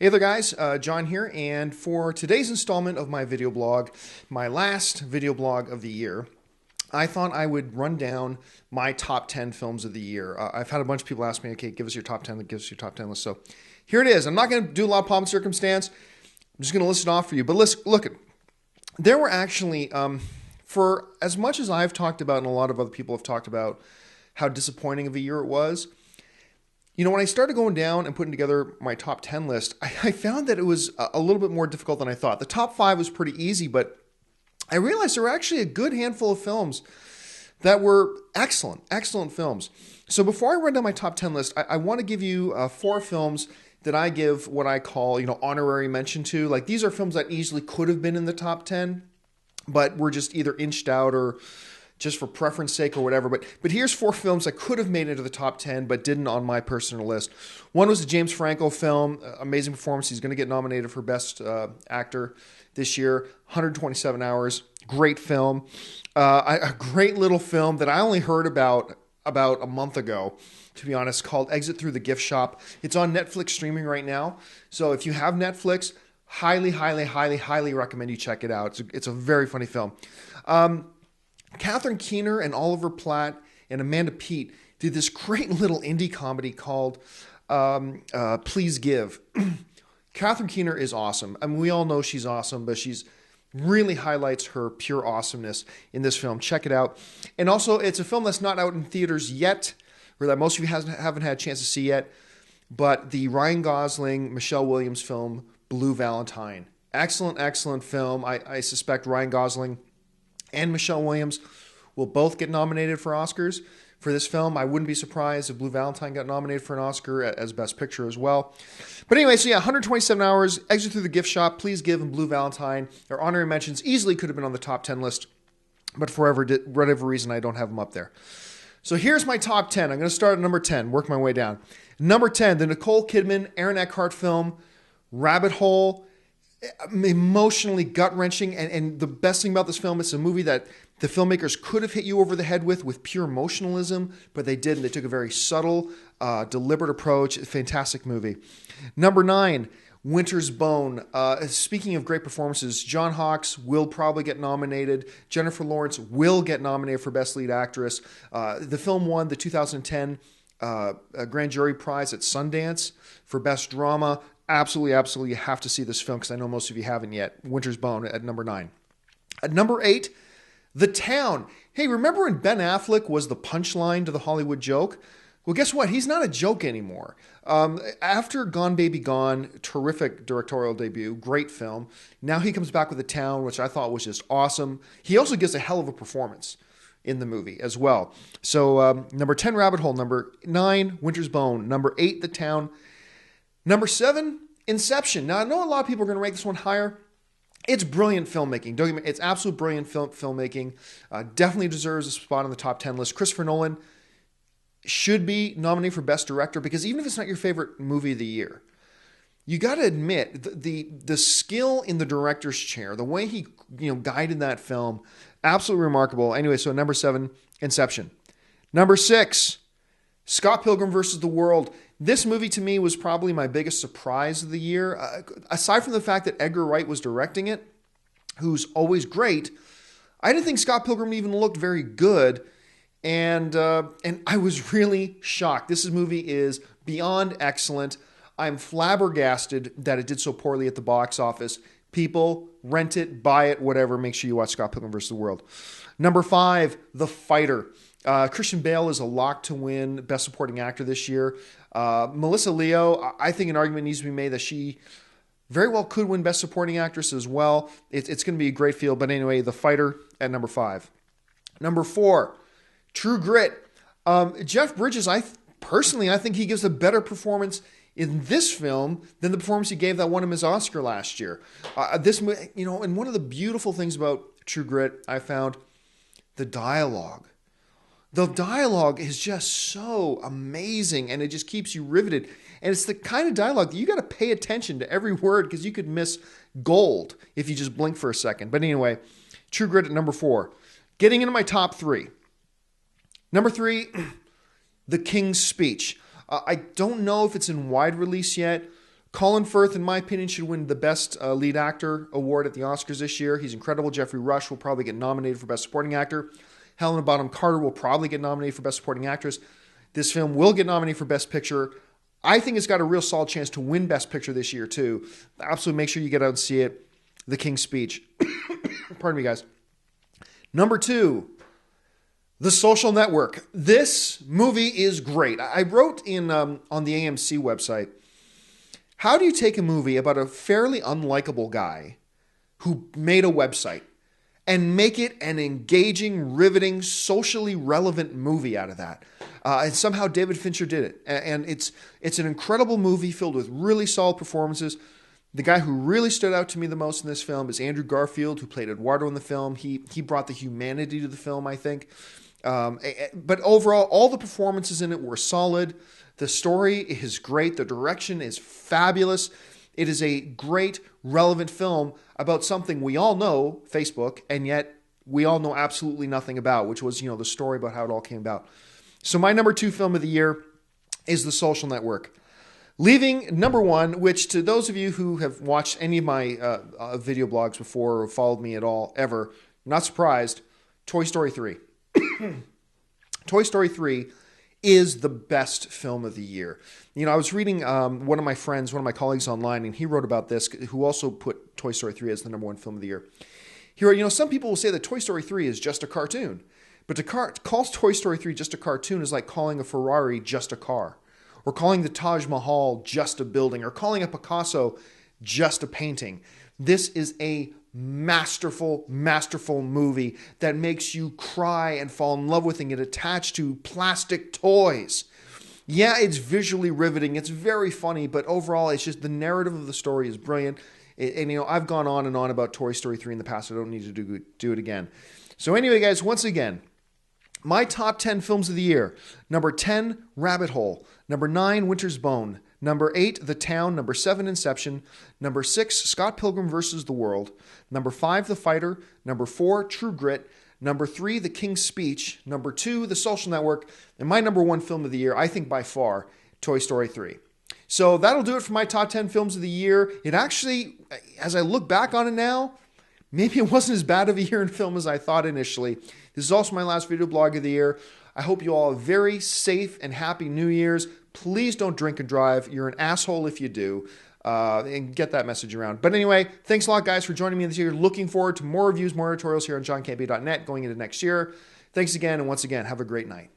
Hey there guys, John here, and for today's installment of my video blog, my last video blog of the year, I thought I would run down my top 10 films of the year. I've had a bunch of people ask me, okay, give us your top 10, list. So here it is. I'm not going to do a lot of pomp and circumstance. I'm just going to list it off for you. But look, there were actually, for as much as I've talked about and a lot of other people have talked about how disappointing of a year it was, you know, when I started going down and putting together my top 10 list, I found that it was a little bit more difficult than I thought. The top 5 was pretty easy, but I realized there were actually a good handful of films that were excellent films. So before I run down my top 10 list, I want to give you 4 films that I give what I call, honorary mention to. Like, these are films that easily could have been in the top 10, but were just either inched out or just for preference sake or whatever. But here's 4 films that could have made it into the top 10 but didn't on my personal list. One was a James Franco film, amazing performance. He's going to get nominated for Best Actor this year. 127 Hours, great film. A great little film that I only heard about a month ago, to be honest, called Exit Through the Gift Shop. It's on Netflix streaming right now. So if you have Netflix, highly recommend you check it out. It's a very funny film. Catherine Keener and Oliver Platt and Amanda Peet did this great little indie comedy called Please Give. Catherine Keener is awesome. I mean, we all know she's awesome, but she's really highlights her pure awesomeness in this film. Check it out. And also, it's a film that's not out in theaters yet, or that most of you haven't had a chance to see yet, but the Ryan Gosling, Michelle Williams film, Blue Valentine. Excellent film. I suspect Ryan Gosling and Michelle Williams will both get nominated for Oscars for this film. I wouldn't be surprised if Blue Valentine got nominated for an Oscar as Best Picture as well. But anyway, so yeah, 127 Hours, Exit Through the Gift Shop, Please Give, and Blue Valentine. Their honorary mentions easily could have been on the top 10 list, but for whatever reason, I don't have them up there. So here's my top 10. I'm going to start at number 10, work my way down. Number 10, the Nicole Kidman, Aaron Eckhart film, Rabbit Hole. Emotionally gut-wrenching, and the best thing about this film, it's a movie that the filmmakers could have hit you over the head with pure emotionalism, but they didn't. They took a very subtle, deliberate approach. Fantastic movie. Number 9, Winter's Bone. Speaking of great performances, John Hawkes will probably get nominated. Jennifer Lawrence will get nominated for Best Lead Actress. The film won the 2010 Grand Jury Prize at Sundance for Best Drama. Absolutely, you have to see this film because I know most of you haven't yet. Winter's Bone at number 9. At number 8, The Town. Hey, remember when Ben Affleck was the punchline to the Hollywood joke? Well, guess what? He's not a joke anymore. After Gone Baby Gone, terrific directorial debut, great film. Now he comes back with The Town, which I thought was just awesome. He also gives a hell of a performance in the movie as well. So number 10, Rabbit Hole. Number 9, Winter's Bone. Number 8, The Town. Number 7, Inception. Now, I know a lot of people are going to rank this one higher. It's brilliant filmmaking. Don't get me, it's absolute brilliant filmmaking. Definitely deserves a spot on the top 10 list. Christopher Nolan should be nominated for Best Director because even if it's not your favorite movie of the year, you got to admit the skill in the director's chair, the way he guided that film, absolutely remarkable. Anyway, so number 7, Inception. Number 6, Scott Pilgrim vs. the World. This movie to me was probably my biggest surprise of the year. Aside from the fact that Edgar Wright was directing it, who's always great, I didn't think Scott Pilgrim even looked very good. And I was really shocked. This movie is beyond excellent. I'm flabbergasted that it did so poorly at the box office. People, rent it, buy it, whatever. Make sure you watch Scott Pilgrim vs. the World. Number 5, The Fighter. Christian Bale is a lock to win Best Supporting Actor this year. Melissa Leo, I think an argument needs to be made that she very well could win Best Supporting Actress as well. It's going to be a great field. But anyway, The Fighter at number 5. Number 4, True Grit. Jeff Bridges, I think he gives a better performance in this film than the performance he gave that won him his Oscar last year. And one of the beautiful things about True Grit, I found the dialogue. The dialogue is just so amazing, and it just keeps you riveted. And it's the kind of dialogue that you got to pay attention to every word because you could miss gold if you just blink for a second. But anyway, True Grit at number 4. Getting into my top 3. Number 3, The King's Speech. I don't know if it's in wide release yet, Colin Firth, in my opinion, should win the Best Lead Actor award at the Oscars this year. He's incredible. Jeffrey Rush will probably get nominated for Best Supporting Actor. Helena Bonham Carter will probably get nominated for Best Supporting Actress. This film will get nominated for Best Picture. I think it's got a real solid chance to win Best Picture this year, too. Absolutely make sure you get out and see it. The King's Speech. Pardon me, guys. Number 2, The Social Network. This movie is great. I wrote in on the AMC website, how do you take a movie about a fairly unlikable guy who made a website and make it an engaging, riveting, socially relevant movie out of that? And somehow David Fincher did it. And it's an incredible movie filled with really solid performances. The guy who really stood out to me the most in this film is Andrew Garfield, who played Eduardo in the film. He brought the humanity to the film, I think. But overall, all the performances in it were solid. The story is great. The direction is fabulous. It is a great, relevant film about something we all know, Facebook, and yet we all know absolutely nothing about, which was, the story about how it all came about. So my number 2 film of the year is The Social Network. Leaving number 1, which to those of you who have watched any of my video blogs before or followed me at all, ever, not surprised, Toy Story 3. Toy Story 3 is the best film of the year. I was reading one of my colleagues online, and he wrote about this, who also put Toy Story 3 as the number 1 film of the year. He wrote, some people will say that Toy Story 3 is just a cartoon. But to call Toy Story 3 just a cartoon is like calling a Ferrari just a car, or calling the Taj Mahal just a building, or calling a Picasso just a painting. This is a masterful, masterful movie that makes you cry and fall in love with and get attached to plastic toys. Yeah, it's visually riveting. It's very funny, but overall, it's just the narrative of the story is brilliant. And I've gone on and on about Toy Story 3 in the past. I don't need to do it again. So anyway, guys, once again, my top 10 films of the year. Number 10, Rabbit Hole. Number 9, Winter's Bone. Number 8, The Town. Number 7, Inception. Number 6, Scott Pilgrim vs. the World. Number 5, The Fighter. Number 4, True Grit. Number 3, The King's Speech. Number 2, The Social Network. And my number 1 film of the year, I think by far, Toy Story 3. So that'll do it for my top 10 films of the year. It actually, as I look back on it now, maybe it wasn't as bad of a year in film as I thought initially. This is also my last video blog of the year. I hope you all have very safe and happy New Year's. Please don't drink and drive. You're an asshole if you do. And get that message around. But anyway, thanks a lot, guys, for joining me this year. Looking forward to more reviews, more editorials here on johncampea.net going into next year. Thanks again, and once again, have a great night.